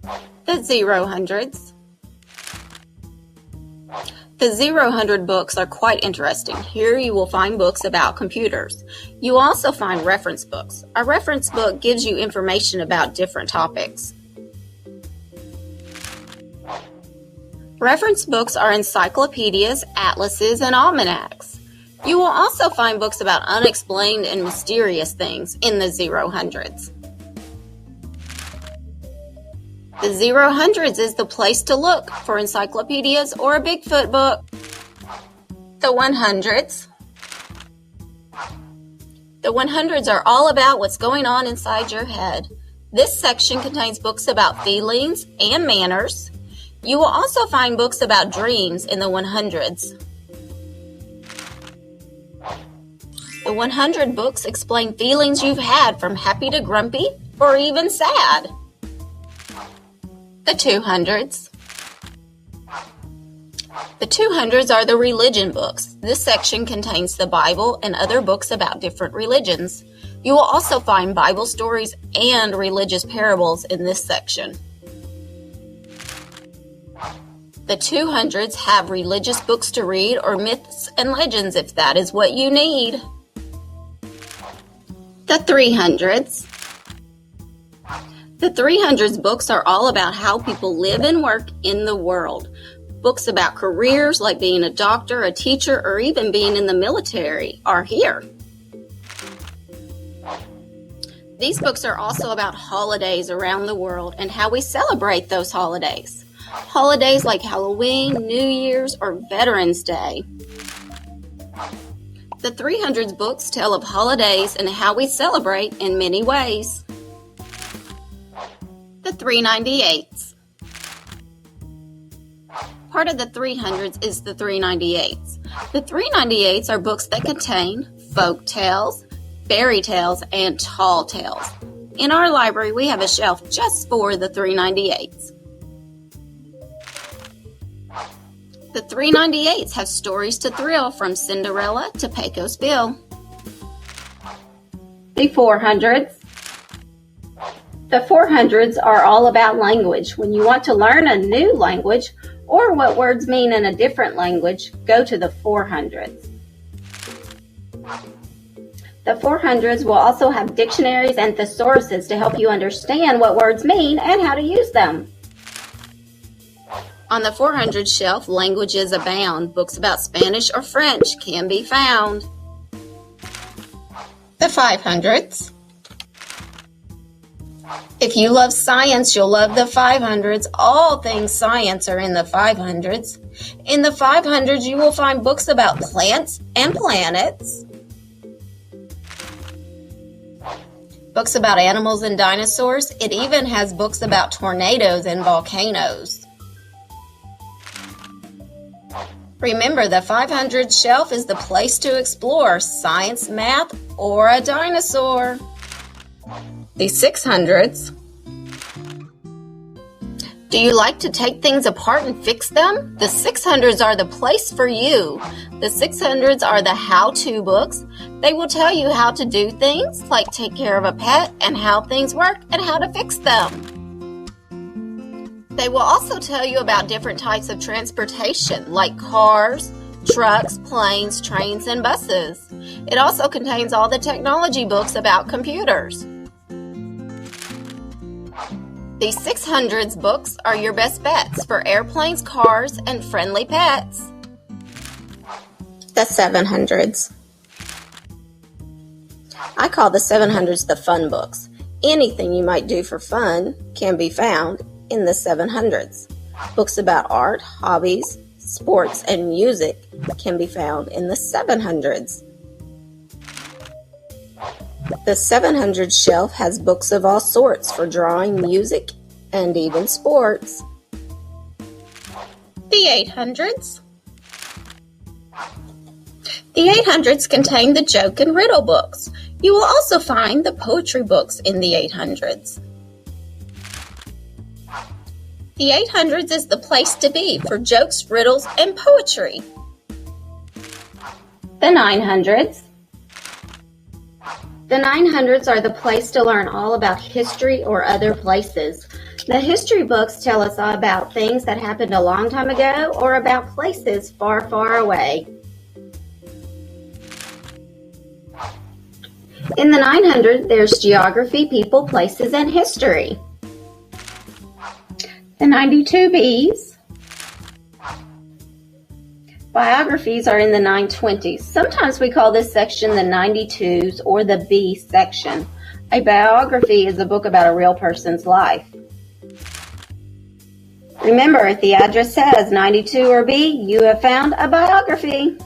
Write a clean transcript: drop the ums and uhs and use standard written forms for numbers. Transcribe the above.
The 000s. The 000 books are quite interesting. Here you will find books about computers. You will also find reference books. A reference book gives you information about different topics. Reference books are encyclopedias, atlases, and almanacs. You will also find books about unexplained and mysterious things in the 000s. The 000s is the place to look for encyclopedias or a Bigfoot book. The 100s. The 100s are all about what's going on inside your head. This section contains books about feelings and manners. You will also find books about dreams in the 100s. The 100 books explain feelings you've had from happy to grumpy or even sad. The 200s. The 200s are the religion books. This section contains the Bible and other books about different religions. You will also find Bible stories and religious parables in this section. The 200s have religious books to read or myths and legends if that is what you need. The 300s. The 300s books are all about how people live and work in the world. Books about careers like being a doctor, a teacher, or even being in the military are here. These books are also about holidays around the world and how we celebrate those holidays. Holidays like Halloween, New Year's, or Veterans Day. The 300s books tell of holidays and how we celebrate in many ways. The 398s. Part of the 300s is the 398s. The 398s are books that contain folk tales, fairy tales, and tall tales. In our library, we have a shelf just for the 398s. The 398s have stories to thrill from Cinderella to Pecos Bill. The 400s. The 400s are all about language. When you want to learn a new language or what words mean in a different language, go to the 400s. The 400s will also have dictionaries and thesauruses to help you understand what words mean and how to use them. On the 400 shelf, languages abound. Books about Spanish or French can be found. The 500s. If you love science, you'll love the 500s. All things science are in the 500s. In the 500s, you will find books about plants and planets, books about animals and dinosaurs. It even has books about tornadoes and volcanoes. Remember, the 500 shelf is the place to explore science, math, or a dinosaur. The 600s. Do you like to take things apart and fix them? The 600s are the place for you. The 600s are the how-to books. They will tell you how to do things, like take care of a pet and how things work and how to fix them. They will also tell you about different types of transportation, like cars, trucks, planes, trains, and buses. It also contains all the technology books about computers. The 600s books are your best bets for airplanes, cars, and friendly pets. The 700s. I call the 700s the fun books. Anything you might do for fun can be found in the 700s. Books about art, hobbies, sports, and music can be found in the 700s. The 700 shelf has books of all sorts for drawing, music, and even sports. The 800s. The 800s contain the joke and riddle books. You will also find the poetry books in the 800s. The 800s is the place to be for jokes, riddles, and poetry. The 900s. The 900s are the place to learn all about history or other places. The history books tell us about things that happened a long time ago or about places far, far away. In the 900, there's geography, people, places, and history. The 92 Bs. Biographies are in the 920s. Sometimes we call this section the 92s or the B section. A biography is a book about a real person's life. Remember, if the address says 92 or B, you have found a biography.